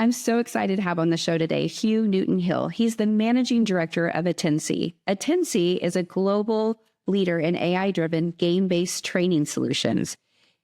I'm so excited to have on the show today Huw Newton-Hill. He's the Managing Director of Attensi. Attensi is a global leader in AI-driven game-based training solutions.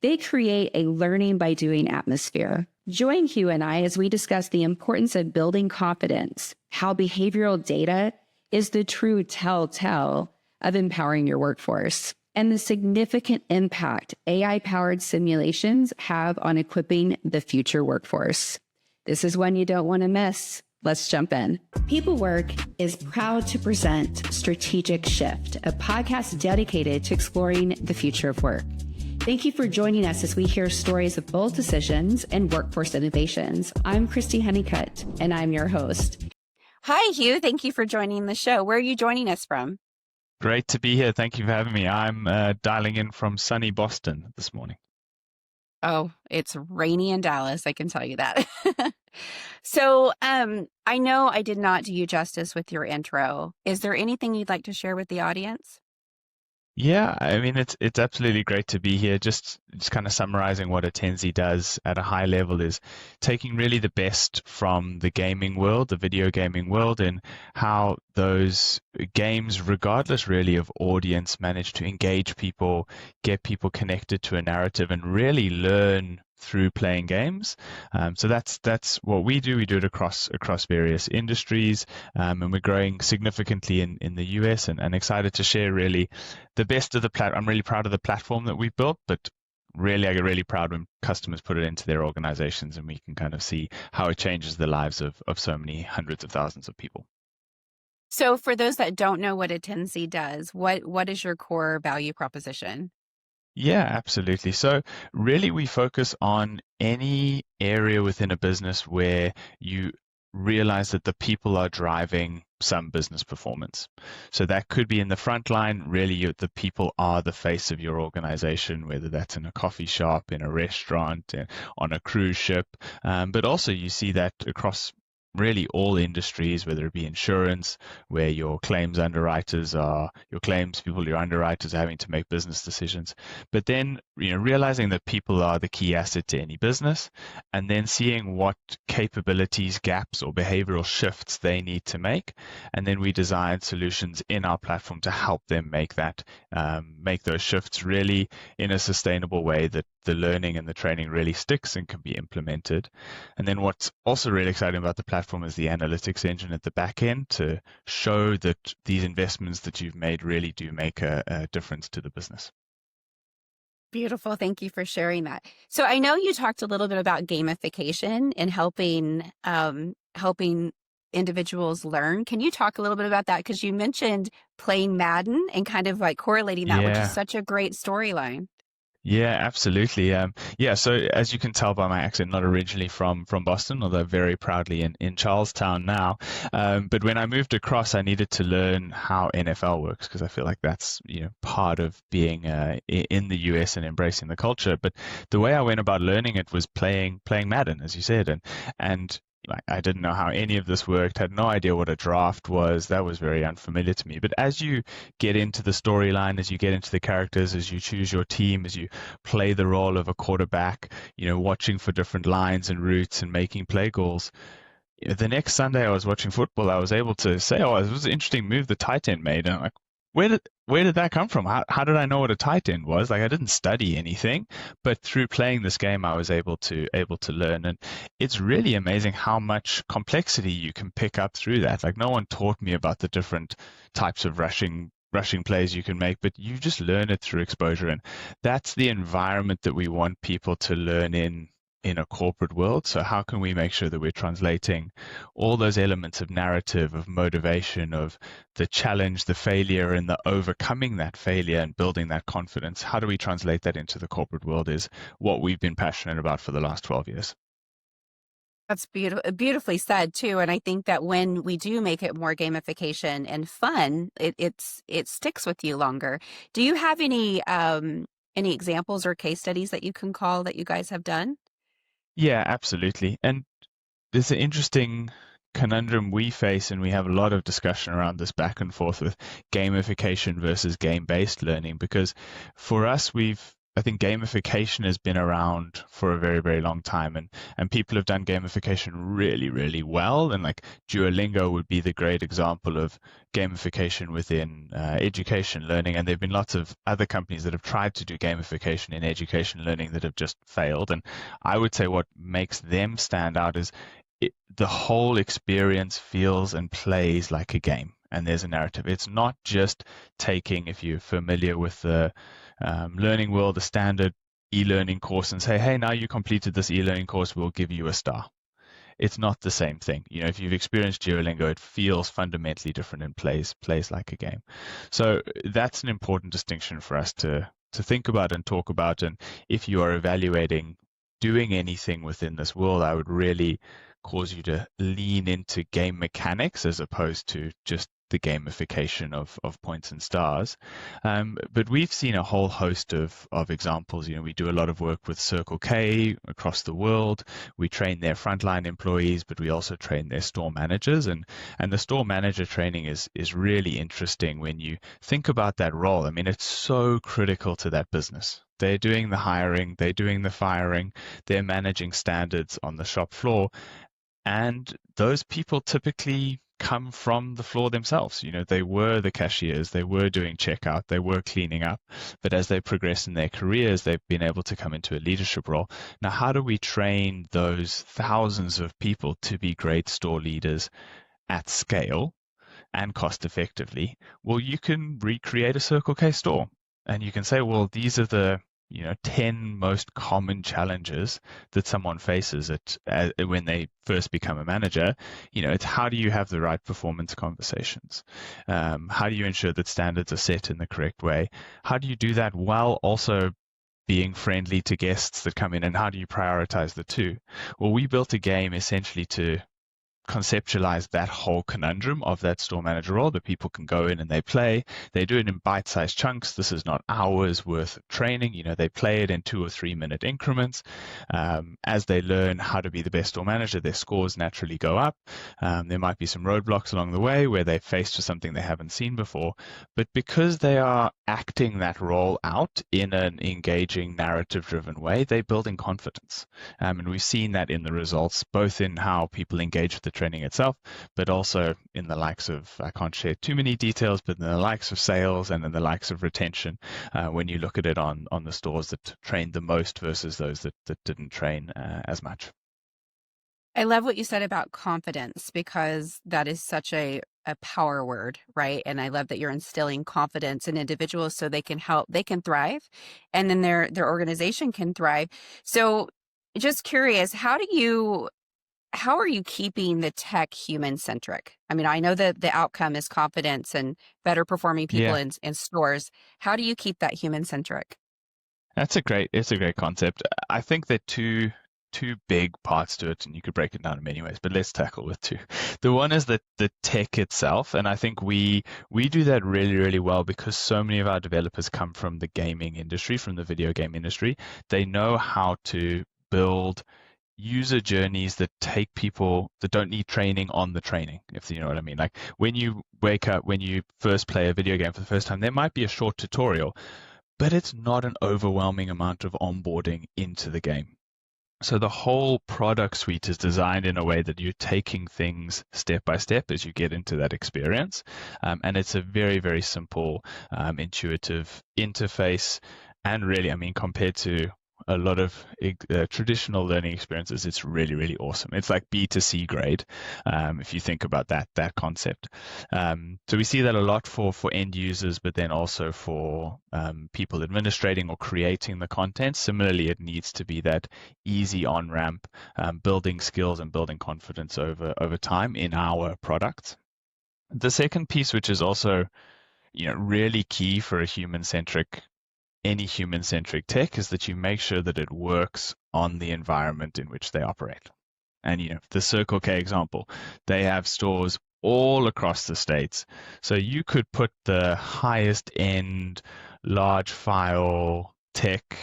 They create a learning by doing atmosphere. Join Huw and I as we discuss the importance of building confidence, how behavioral data is the true telltale of empowering your workforce, and the significant impact AI-powered simulations have on equipping the future workforce. This is one you don't want to miss. Let's jump in. People Work is proud to present Strategic Shift, a podcast dedicated to exploring the future of work. Thank you for joining us as we hear stories of bold decisions and workforce innovations. I'm Christy Honeycutt, and I'm your host. Hi, Huw. Thank you for joining the show. Where are you joining us from? Great to be here. Thank you for having me. I'm dialing in from sunny Boston this morning. Oh, it's rainy in Dallas, I can tell you that. So I know I did not do you justice with your intro. Is there anything you'd like to share with the audience? Yeah, I mean, it's absolutely great to be here. Just kind of summarizing what Attensi does at a high level is taking really the best from the gaming world, the video gaming world, and how those games, regardless really of audience, manage to engage people, get people connected to a narrative, and really learn through playing games. So that's what we do. We do it across various industries, and we're growing significantly in the US, and excited to share really the best of the I'm really proud of the platform that we've built, but really I get really proud when customers put it into their organizations and we can kind of see how it changes the lives of so many hundreds of thousands of people. So for those that don't know what Attensi does, what is your core value proposition? Yeah, absolutely. So really we focus on any area within a business where you realize that the people are driving some business performance. So that could be in the front line. Really, the people are the face of your organization, whether that's in a coffee shop, in a restaurant, on a cruise ship. But also you see that across really all industries, whether it be insurance, where your claims underwriters are, your underwriters are having to make business decisions. But then, realizing that people are the key asset to any business, and then seeing what capabilities, gaps, or behavioral shifts they need to make. And then we design solutions in our platform to help them make those shifts really in a sustainable way that the learning and the training really sticks and can be implemented. And then what's also really exciting about the platform is the analytics engine at the back end to show that these investments that you've made really do make a difference to the business. Beautiful. Thank you for sharing that. So I know you talked a little bit about gamification and helping individuals learn. Can you talk a little bit about that? Because you mentioned playing Madden and kind of like correlating that, which is such a great storyline. Yeah, absolutely. So as you can tell by my accent, not originally from Boston, although very proudly in Charlestown now. But when I moved across, I needed to learn how NFL works because I feel like that's part of being in the US and embracing the culture. But the way I went about learning it was playing Madden, as you said, and I didn't know how any of this worked, had no idea what a draft was. That was very unfamiliar to me. But as you get into the storyline, as you get into the characters, as you choose your team, as you play the role of a quarterback, watching for different lines and routes and making play goals, the next Sunday I was watching football, I was able to say, oh, it was an interesting move the tight end made. And I'm like, where did that come from? How did I know what a tight end was? Like I didn't study anything, but through playing this game, I was able to learn. And it's really amazing how much complexity you can pick up through that. Like no one taught me about the different types of rushing plays you can make, but you just learn it through exposure. And that's the environment that we want people to learn in a corporate world. So how can we make sure that we're translating all those elements of narrative, of motivation, of the challenge, the failure, and the overcoming that failure and building that confidence? How do we translate that into the corporate world is what we've been passionate about for the last 12 years. That's beautifully said too. And I think that when we do make it more gamification and fun, it sticks with you longer. Do you have any examples or case studies that you can call that you guys have done? Yeah, absolutely. And there's an interesting conundrum we face, and we have a lot of discussion around this back and forth with gamification versus game-based learning, because for us, we've I think gamification has been around for a very, very long time, and people have done gamification really, really well. And like Duolingo would be the great example of gamification within education learning. And there have been lots of other companies that have tried to do gamification in education learning that have just failed. And I would say what makes them stand out is the whole experience feels and plays like a game. And there's a narrative. It's not just taking, if you're familiar with the learning world, the standard e-learning course, and say, hey, now you completed this e-learning course, we'll give you a star. It's not the same thing. You know, if you've experienced Duolingo, it feels fundamentally different and plays like a game. So that's an important distinction for us to think about and talk about. And if you are evaluating doing anything within this world, I would really cause you to lean into game mechanics as opposed to just the gamification of points and stars. But we've seen a whole host of examples. You know, we do a lot of work with Circle K across the world. We train their frontline employees, but we also train their store managers. And the store manager training is really interesting when you think about that role. I mean, it's so critical to that business. They're doing the hiring, they're doing the firing, they're managing standards on the shop floor. And those people typically come from the floor themselves. You know, they were the cashiers, they were doing checkout, they were cleaning up. But as they progress in their careers, they've been able to come into a leadership role. Now, how do we train those thousands of people to be great store leaders at scale and cost effectively? Well, you can recreate a Circle K store and you can say, well, these are the 10 most common challenges that someone faces when they first become a manager. You know, it's how do you have the right performance conversations? How do you ensure that standards are set in the correct way? How do you do that while also being friendly to guests that come in, and how do you prioritize the two? Well, we built a game essentially to conceptualize that whole conundrum of that store manager role, that people can go in and they play. They do it in bite-sized chunks. This is not hours worth of training. You know, they play it in 2 or 3 minute increments. As they learn how to be the best store manager, their scores naturally go up. There might be some roadblocks along the way where they're faced with something they haven't seen before. But because they are acting that role out in an engaging, narrative-driven way, they're building confidence. And we've seen that in the results, both in how people engage with the training itself, but also in the likes of, I can't share too many details, but in the likes of sales and in the likes of retention, when you look at it on the stores that trained the most versus those that didn't train as much. I love what you said about confidence, because that is such a power word, right? And I love that you're instilling confidence in individuals so they can thrive, and then their organization can thrive. So just curious, how are you keeping the tech human-centric? I mean, I know that the outcome is confidence and better performing people in stores. How do you keep that human-centric? It's a great concept. I think there are two big parts to it, and you could break it down in many ways, but let's tackle with two. The one is the tech itself, and I think we do that really, really well because so many of our developers come from the gaming industry, from the video game industry. They know how to build user journeys that take people that don't need training on the training, if you know what I mean. Like when you wake up, when you first play a video game for the first time, there might be a short tutorial, but it's not an overwhelming amount of onboarding into the game. So the whole product suite is designed in a way that you're taking things step by step as you get into that experience. And it's a very, very simple, intuitive interface. And really, I mean, compared to a lot of traditional learning experiences, it's really, really awesome. It's like B2C grade, if you think about that concept. So we see that a lot for end users, but then also for people administrating or creating the content. Similarly, it needs to be that easy on-ramp, building skills and building confidence over time in our products. The second piece, which is also really key for any human-centric tech, is that you make sure that it works on the environment in which they operate. And the Circle K example, they have stores all across the states. So you could put the highest end large file tech,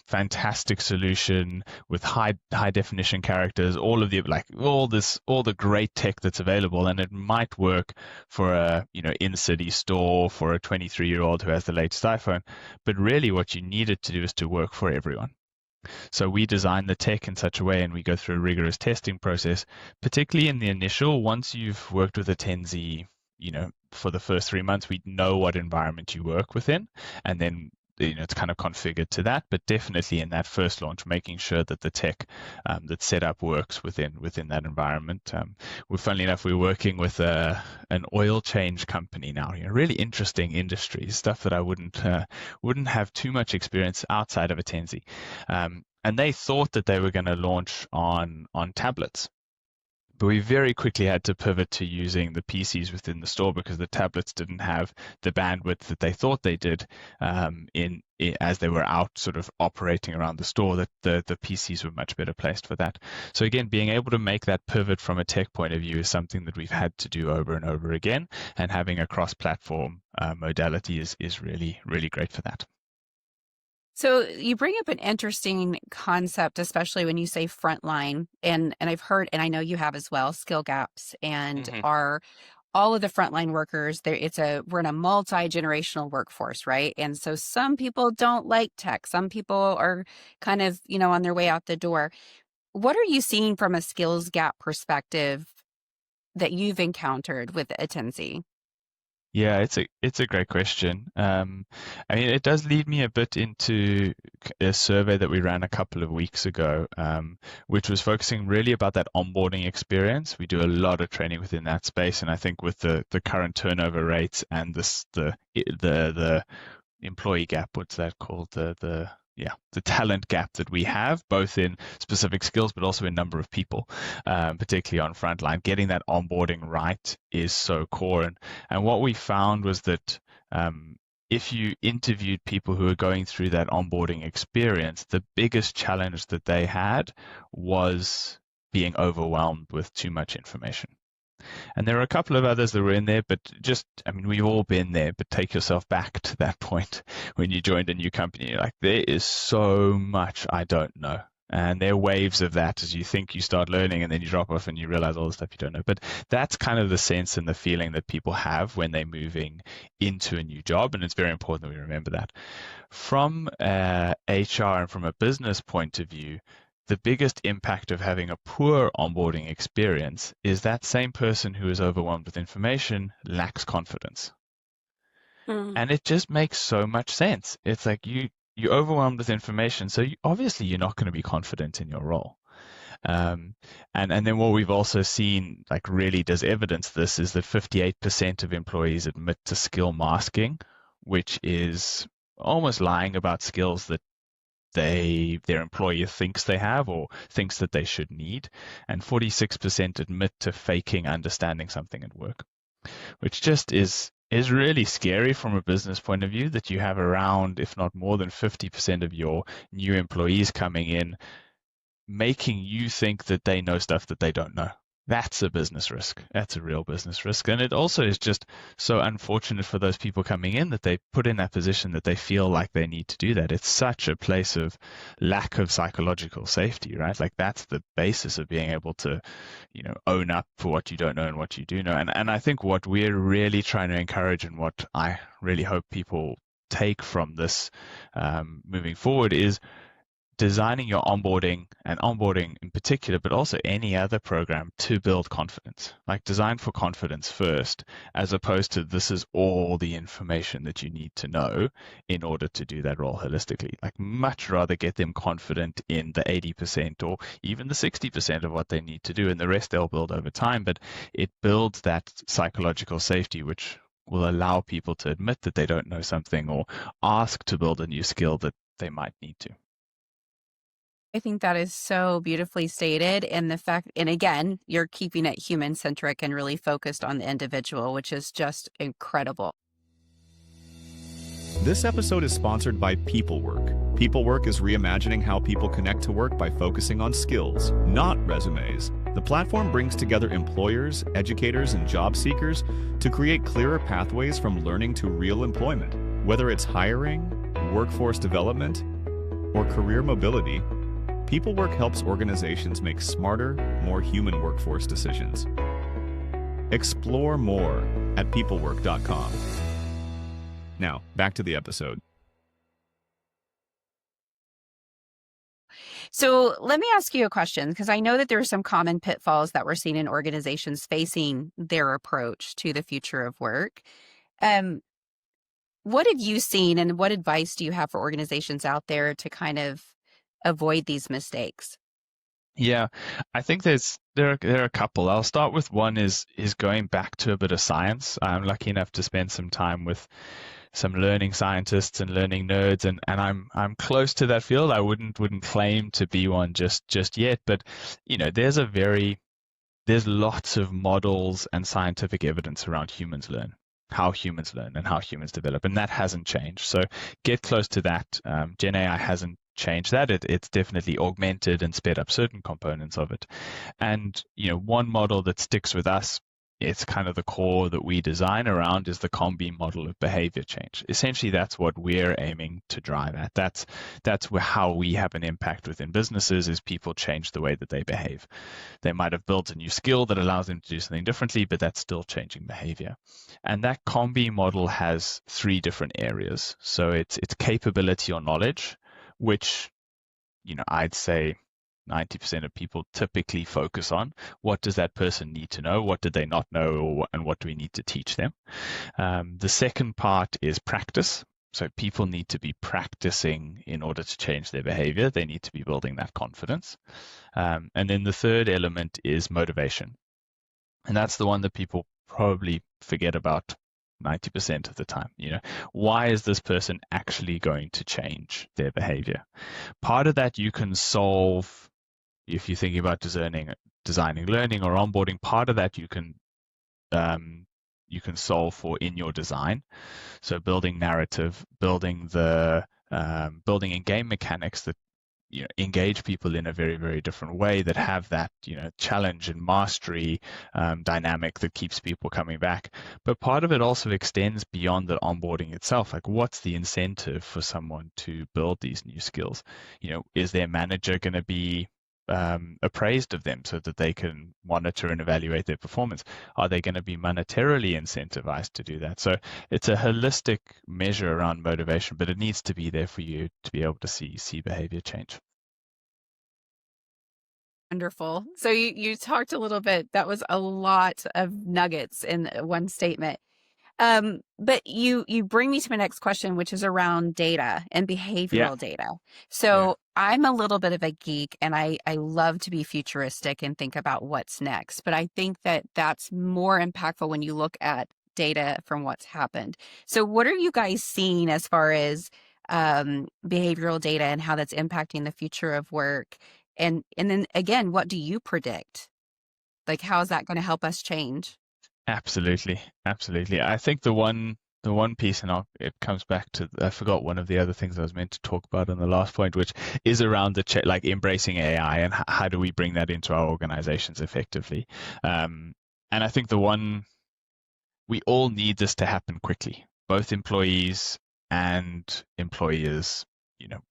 fantastic solution with high definition characters, all of the all the great tech that's available, and it might work for a in city store for a 23-year-old who has the latest iPhone, but really what you need it to do is to work for everyone. So we design the tech in such a way, and we go through a rigorous testing process, particularly in the initial. Once you've worked with Attensi, for the first 3 months, we know what environment you work within, and then it's kind of configured to that. But definitely in that first launch, making sure that the tech that's set up works within that environment. Funnily enough, we're working with an oil change company now. Really interesting industry, stuff that I wouldn't have too much experience outside of Attensi. And they thought that they were going to launch on tablets. But we very quickly had to pivot to using the PCs within the store because the tablets didn't have the bandwidth that they thought they did as they were out sort of operating around the store, that the PCs were much better placed for that. So again, being able to make that pivot from a tech point of view is something that we've had to do over and over again, and having a cross-platform modality is really, really great for that. So you bring up an interesting concept, especially when you say frontline, and I've heard, and I know you have as well, skill gaps, and are all of the frontline workers there. We're in a multi-generational workforce, right? And so some people don't like tech. Some people are kind of, on their way out the door. What are you seeing from a skills gap perspective that you've encountered with Attensi? Yeah, it's a great question. It does lead me a bit into a survey that we ran a couple of weeks ago, which was focusing really about that onboarding experience. We do a lot of training within that space, and I think with the current turnover rates and the employee gap, what's that called? The talent gap that we have, both in specific skills, but also in number of people, particularly on frontline. Getting that onboarding right is so core. And what we found was that if you interviewed people who are going through that onboarding experience, the biggest challenge that they had was being overwhelmed with too much information. And there are a couple of others that were in there, but we've all been there, but take yourself back to that point when you joined a new company. You're like, there is so much I don't know. And there are waves of that as you think you start learning, and then you drop off and you realize all the stuff you don't know. But that's kind of the sense and the feeling that people have when they're moving into a new job. And it's very important that we remember that. From HR and from a business point of view, the biggest impact of having a poor onboarding experience is that same person who is overwhelmed with information lacks confidence. And it just makes so much sense. It's like you're overwhelmed with information, so obviously you're not going to be confident in your role. And then what we've also seen, like really does evidence this, is that 58% of employees admit to skill masking, which is almost lying about skills that their employer thinks they have or thinks that they should need, and 46% admit to faking understanding something at work, which just is really scary from a business point of view, that you have around, if not more than 50% of your new employees coming in making you think that they know stuff that they don't know. That's a business risk. That's a real business risk. And it also is just so unfortunate for those people coming in that they put in that position that they feel like they need to do that. It's such a place of lack of psychological safety, right? Like that's the basis of being able to, own up for what you don't know and what you do know. And I think what we're really trying to encourage, and what I really hope people take from this moving forward, is designing your onboarding, and onboarding in particular, but also any other program, to build confidence. Like design for confidence first, as opposed to this is all the information that you need to know in order to do that role holistically. Like much rather get them confident in the 80% or even the 60% of what they need to do, and the rest they'll build over time. But it builds that psychological safety, which will allow people to admit that they don't know something or ask to build a new skill that they might need to. I think that is so beautifully stated. And again, you're keeping it human-centric and really focused on the individual, which is just incredible. This episode is sponsored by PeopleWork. PeopleWork is reimagining how people connect to work by focusing on skills, not resumes. The platform brings together employers, educators, and job seekers to create clearer pathways from learning to real employment. Whether it's hiring, workforce development, or career mobility, PeopleWork helps organizations make smarter, more human workforce decisions. Explore more at peoplework.com. Now, back to the episode. So let me ask you a question, because I know that there are some common pitfalls that we're seeing in organizations facing their approach to the future of work. What have you seen, and what advice do you have for organizations out there to kind of avoid these mistakes? Yeah, I think there are a couple. I'll start with one is going back to a bit of science. I'm lucky enough to spend some time with some learning scientists and learning nerds, and I'm close to that field. I wouldn't claim to be one just yet, but there's lots of models and scientific evidence around how humans learn and how humans develop, and that hasn't changed. So get close to that. Gen AI hasn't changed that. It's definitely augmented and sped up certain components of it. And one model that sticks with us, it's kind of the core that we design around, is the combi model of behavior change. Essentially, that's what we're aiming to drive at. That's how we have an impact within businesses, is people change the way that they behave. They might have built a new skill that allows them to do something differently, but that's still changing behavior. And that combi model has 3 different areas. So it's capability or knowledge, which I'd say 90% of people typically focus on. What does that person need to know? What did they not know? And what do we need to teach them? The second part is practice. So people need to be practicing in order to change their behavior. They need to be building that confidence. And then the third element is motivation. And that's the one that people probably forget about 90% of the time. Why is this person actually going to change their behavior? Part of that you can solve if you're thinking about designing learning or onboarding. Part of that you can solve for in your design. So building narrative, building in game mechanics that engage people in a very, very different way, that have that challenge and mastery dynamic that keeps people coming back. But part of it also extends beyond the onboarding itself. Like, what's the incentive for someone to build these new skills? Is their manager going to be appraised of them so that they can monitor and evaluate their performance? Are they going to be monetarily incentivized to do that? So it's a holistic measure around motivation, but it needs to be there for you to be able to see behavior change. Wonderful. So you talked a little bit, that was a lot of nuggets in one statement. But you bring me to my next question, which is around data and behavioral data. So I'm a little bit of a geek, and I love to be futuristic and think about what's next. But I think that that's more impactful when you look at data from what's happened. So what are you guys seeing as far as behavioral data and how that's impacting the future of work? And then again, what do you predict? Like, how is that going to help us change? Absolutely. I think the one piece, and it comes back to, I forgot one of the other things I was meant to talk about on the last point, which is around like embracing AI and how do we bring that into our organizations effectively. And I think we all need this to happen quickly, both employees and employers.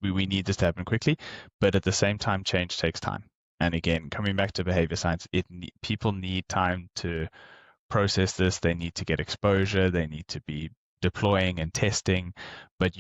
We need this to happen quickly, but at the same time, change takes time. And again, coming back to behavior science, people need time to process this. They need to get exposure. They need to be deploying and testing, but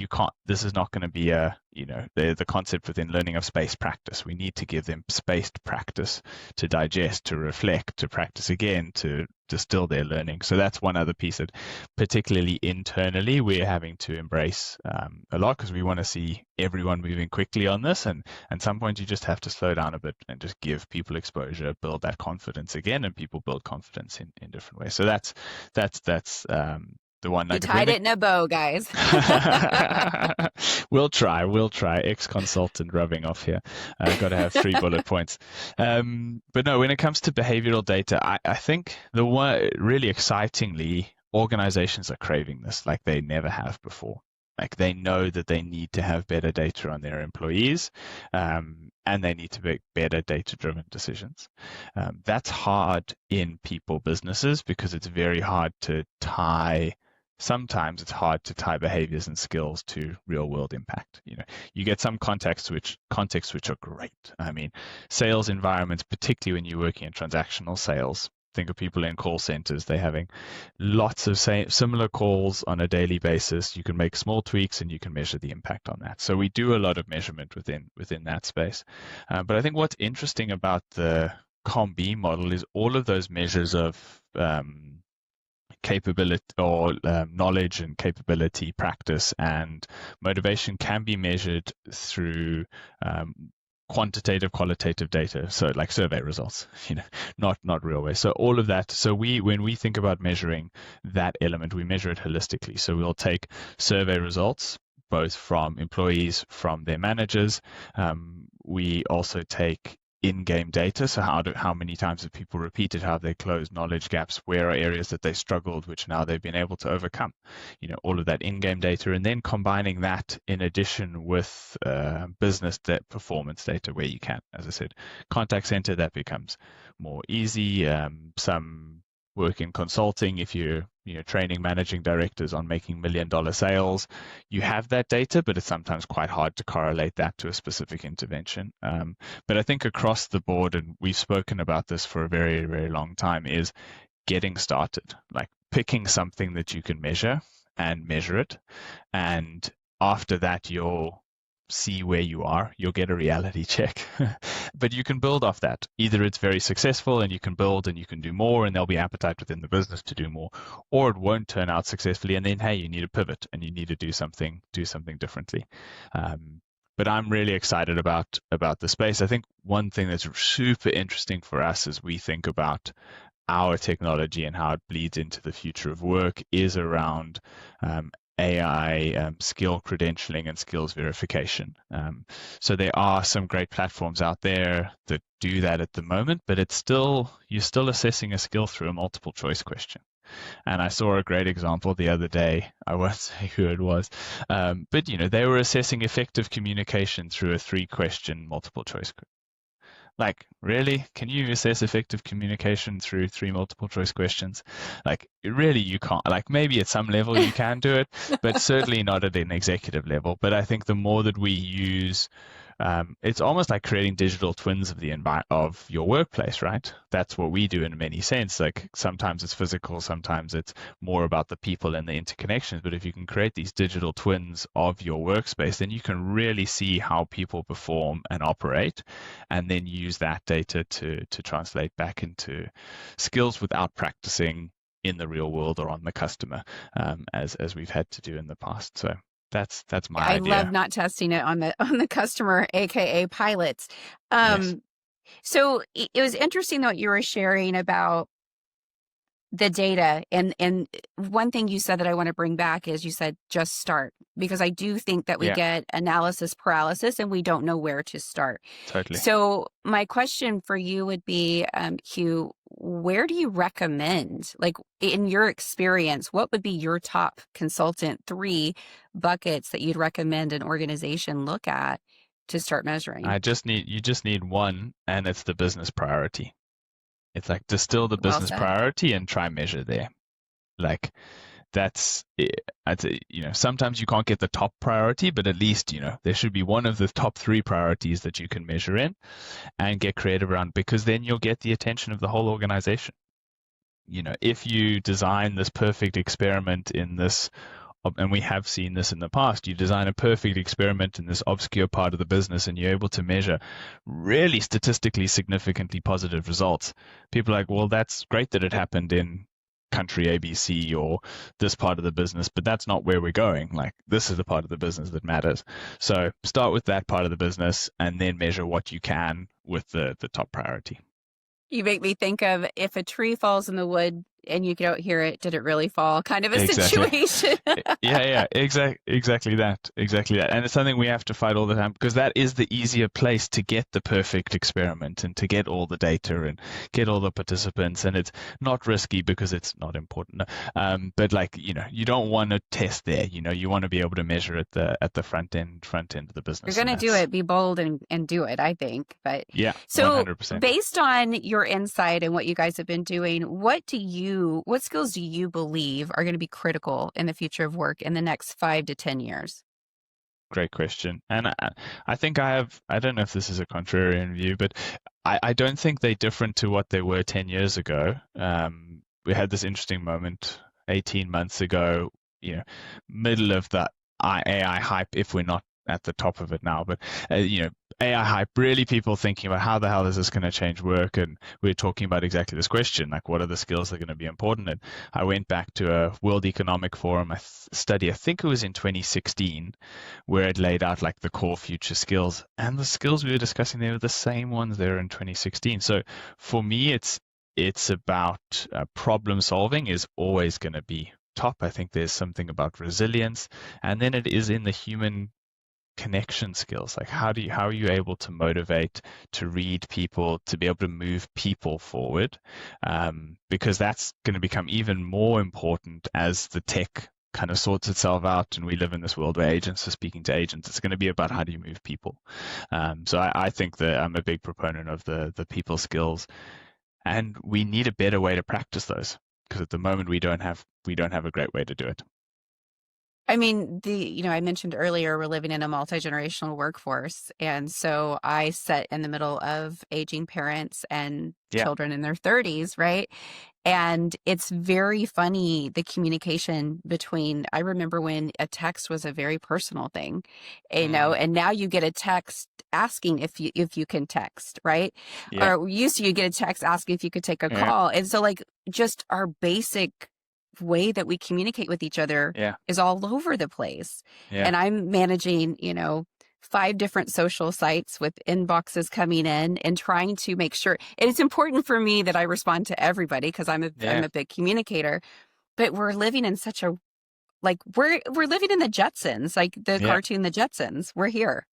this is not going to be the concept within learning of spaced practice. We need to give them spaced practice to digest, to reflect, to practice again, to distill their learning. So that's one other piece that particularly internally we're having to embrace a lot, because we want to see everyone moving quickly on this, and at some point you just have to slow down a bit and just give people exposure, build that confidence again, and people build confidence in different ways. So that's the one. You tied it in a bow, guys. We'll try. Ex-consultant rubbing off here. I've got to have 3 bullet points. But no, when it comes to behavioral data, I think the one really excitingly, organizations are craving this like they never have before. Like, they know that they need to have better data on their employees, and they need to make better data-driven decisions. That's hard in people businesses because it's very hard to tie sometimes it's hard to tie behaviors and skills to real world impact. You get some contexts which are great. I mean, sales environments, particularly when you're working in transactional sales, think of people in call centers, they're having lots of similar calls on a daily basis. You can make small tweaks and you can measure the impact on that. So we do a lot of measurement within that space. But I think what's interesting about the COM-B model is all of those measures of capability or knowledge and capability, practice and motivation can be measured through quantitative, qualitative data. So like survey results, not real ways. So all of that. So when we think about measuring that element, we measure it holistically. So we'll take survey results, both from employees, from their managers. We also take in-game data. So how many times have people repeated, how have they closed knowledge gaps, where are areas that they struggled, which now they've been able to overcome, all of that in-game data, and then combining that in addition with business performance data where you can, as I said, contact center, that becomes more easy. Some work in consulting, if you're training managing directors on making $1 million sales, you have that data, but it's sometimes quite hard to correlate that to a specific intervention. But I think across the board, and we've spoken about this for a very, very long time, is getting started, like picking something that you can measure and measure it. And after that, you'll see where you are, you'll get a reality check. But you can build off that. Either it's very successful and you can build and you can do more and there'll be appetite within the business to do more, or it won't turn out successfully and then, hey, you need to pivot and you need to do something differently. But I'm really excited about the space. I think one thing that's super interesting for us as we think about our technology and how it bleeds into the future of work is around AI, skill credentialing and skills verification. So there are some great platforms out there that do that at the moment, but you're still assessing a skill through a multiple choice question. And I saw a great example the other day. I won't say who it was, but they were assessing effective communication through a 3-question multiple choice question. Like, really? Can you assess effective communication through 3 multiple choice questions? Like, really, you can't. Like, maybe at some level you can do it, but certainly not at an executive level. But I think the more that we use, it's almost like creating digital twins of your workplace, right? That's what we do in many sense. Like, sometimes it's physical, sometimes it's more about the people and the interconnections. But if you can create these digital twins of your workspace, then you can really see how people perform and operate, and then use that data to translate back into skills without practicing in the real world or on the customer, as we've had to do in the past. So that's my idea. I love not testing it on the customer, aka pilots. Yes. So it was interesting what you were sharing about the data, and one thing you said that I want to bring back is you said just start, because I do think that we get analysis paralysis and we don't know where to start. Totally. So my question for you would be, Hugh, where do you recommend, like in your experience, what would be your top consultant 3 buckets that you'd recommend an organization look at to start measuring? You just need one, and it's the business priority. It's like distill the business priority and try measure there. Like that's, I'd say, sometimes you can't get the top priority, but at least, there should be one of the top 3 priorities that you can measure in and get creative around, because then you'll get the attention of the whole organization. If you design this perfect experiment in this, and we have seen this in the past, you design a perfect experiment in this obscure part of the business and you're able to measure really statistically significantly positive results. People are like, well, that's great that it happened in country ABC or this part of the business, but that's not where we're going. Like, this is the part of the business that matters. So start with that part of the business and then measure what you can with the top priority. You make me think of, if a tree falls in the wood and you don't hear it, did it really fall? Kind of a situation. Yeah, exactly that. And it's something we have to fight all the time, because that is the easier place to get the perfect experiment and to get all the data and get all the participants, and it's not risky because it's not important. But you don't want to test there. You want to be able to measure at the front end of the business. You're going to do it, be bold and do it, I think. But yeah, so 100%. Based on your insight and what you guys have been doing, what do you skills do you believe are going to be critical in the future of work in the next 5 to 10 years? Great question. And I think I don't know if this is a contrarian view, but I don't think they're different to what they were 10 years ago. We had this interesting moment 18 months ago, middle of the AI hype, if we're not at the top of it now, but AI hype, really people thinking about how the hell is this going to change work, and we're talking about exactly this question, like what are the skills that are going to be important. And I went back to a World Economic Forum study, I think it was in 2016, where it laid out like the core future skills, and the skills we were discussing there were the same ones there in 2016. So for me, it's about problem solving is always going to be top. I think there's something about resilience, and then it is in the human connection skills, like how are you able to motivate, to read people, to be able to move people forward, because that's going to become even more important as the tech kind of sorts itself out and we live in this world where agents are speaking to agents. It's going to be about how do you move people. So I think that I'm a big proponent of the people skills, and we need a better way to practice those, because at the moment we don't have a great way to do it. I mean, I mentioned earlier, we're living in a multi-generational workforce. And so I sit in the middle of aging parents and children in their 30s, right? And it's very funny, the communication between, I remember when a text was a very personal thing, and now you get a text asking if you can text, right? Yeah. Or used to, you get a text asking if you could take a call. And so like just our basic way that we communicate with each other is all over the place. And I'm managing, 5 different social sites with inboxes coming in and trying to make sure. And it's important for me that I respond to everybody because I'm a big communicator. But we're living in such a, like, we're living in the Jetsons, like the cartoon, the Jetsons. We're here.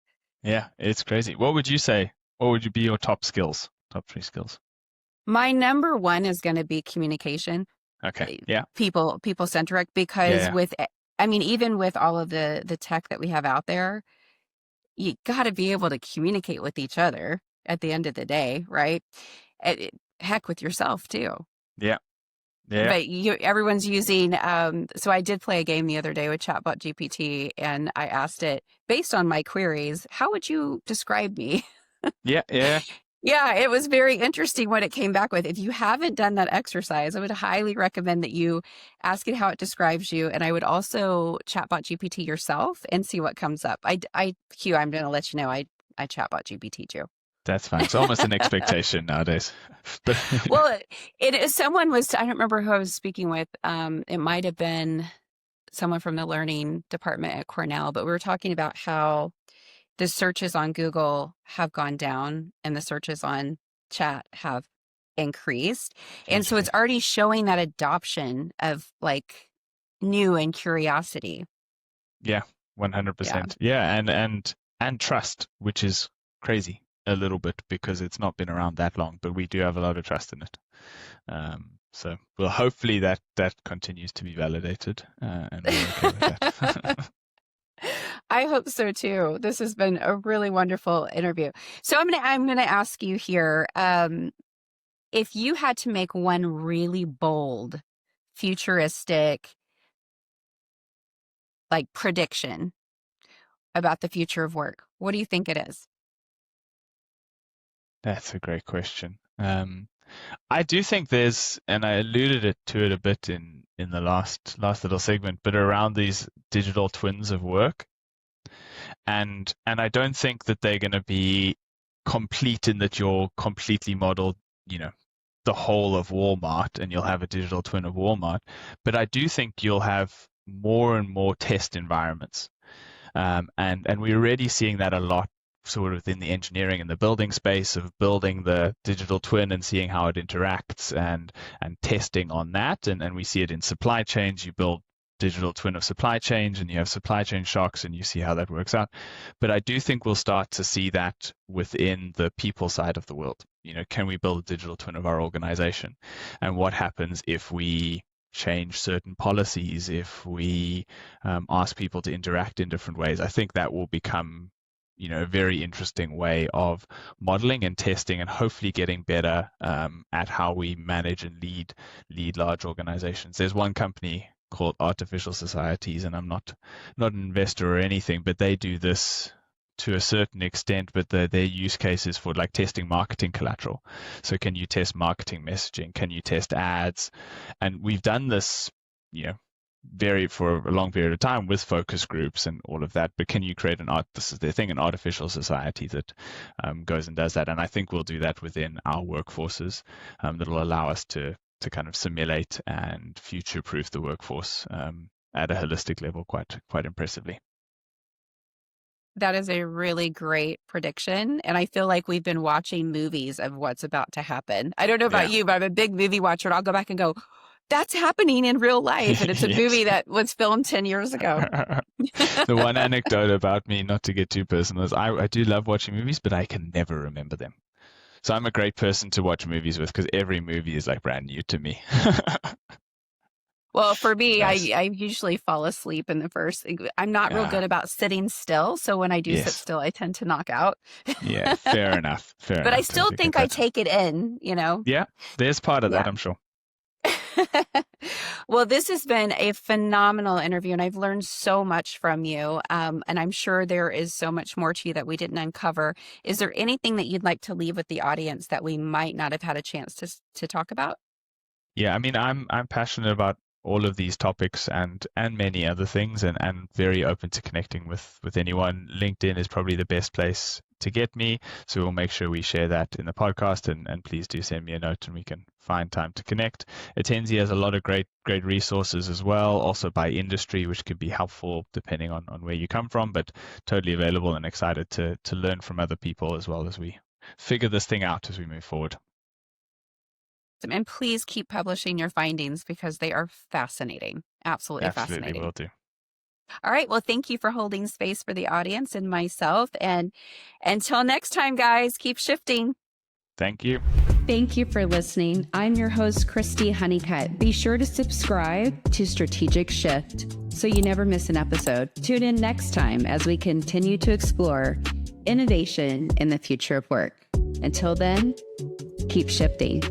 Yeah, it's crazy. What would you say? What would be your top 3 skills? My number 1 is going to be communication. Okay. Yeah. People centric, because even with all of the tech that we have out there, you got to be able to communicate with each other at the end of the day, right? Heck, with yourself too. Yeah. Yeah. But everyone's using. So I did play a game the other day with Chatbot GPT, and I asked it based on my queries, how would you describe me? Yeah. Yeah. Yeah, it was very interesting what it came back with. If you haven't done that exercise, I would highly recommend that you ask it how it describes you. And I would also chatbot GPT yourself and see what comes up. Hugh, I'm going to let you know I chatbot GPT'd you. That's fine. It's almost an expectation nowadays. Well, someone was, I don't remember who I was speaking with. It might have been someone from the learning department at Cornell, but we were talking about how the searches on Google have gone down and the searches on chat have increased. And so it's already showing that adoption of like new and curiosity. Yeah, 100%. Yeah, and trust, which is crazy a little bit because it's not been around that long, but we do have a lot of trust in it. So well, hopefully that continues to be validated, and we're okay with that. I hope so too. This has been a really wonderful interview. So I'm gonna ask you here, if you had to make one really bold, futuristic, like prediction about the future of work, what do you think it is? That's a great question. I do think there's, and I alluded to it a bit in the last little segment, but around these digital twins of work. And I don't think that they're going to be complete in that you're completely modeled, the whole of Walmart and you'll have a digital twin of Walmart. But I do think you'll have more and more test environments. And we're already seeing that a lot sort of in the engineering and the building space of building the digital twin and seeing how it interacts and testing on that. And we see it in supply chains. You build digital twin of supply chains and you have supply chain shocks and you see how that works out. But I do think we'll start to see that within the people side of the world. Can we build a digital twin of our organization? And what happens if we change certain policies, if we ask people to interact in different ways? I think that will become a very interesting way of modeling and testing and hopefully getting better at how we manage and lead large organizations. There's one company called Artificial Societies, and I'm not an investor or anything, but they do this to a certain extent, but their use case is for like testing marketing collateral. So can you test marketing messaging? Can you test ads? And we've done this, for a long period of time with focus groups and all of that. But can you create this is their thing, an artificial society that goes and does that. And I think we'll do that within our workforces that'll allow us to kind of simulate and future-proof the workforce at a holistic level quite impressively. That is a really great prediction. And I feel like we've been watching movies of what's about to happen. I don't know about you, but I'm a big movie watcher, and I'll go back and go, that's happening in real life. And it's a movie that was filmed 10 years ago. The one anecdote about me, not to get too personal, is I do love watching movies, but I can never remember them. So I'm a great person to watch movies with because every movie is like brand new to me. Well, for me, Nice. I usually fall asleep in the first. I'm not real good about sitting still. So when I do sit still, I tend to knock out. Yeah, fair enough. But I still Totally think get I that. take it in, Yeah, there's part of that, Yeah. I'm sure. Well, this has been a phenomenal interview, and I've learned so much from you. And I'm sure there is so much more to you that we didn't uncover. Is there anything that you'd like to leave with the audience that we might not have had a chance to talk about? Yeah, I mean, I'm passionate about all of these topics and many other things, and very open to connecting with anyone. LinkedIn is probably the best place to get me, so we'll make sure we share that in the podcast, and please do send me a note and we can find time to connect. Attensi has a lot of great resources as well, also by industry, which could be helpful depending on where you come from, but totally available and excited to learn from other people as well as we figure this thing out as we move forward. And please keep publishing your findings because they are fascinating. Absolutely fascinating. Will do. All right. Well, thank you for holding space for the audience and myself. And until next time, guys, keep shifting. Thank you. Thank you for listening. I'm your host, Christy Honeycutt. Be sure to subscribe to Strategic Shift so you never miss an episode. Tune in next time as we continue to explore innovation in the future of work. Until then, keep shifting.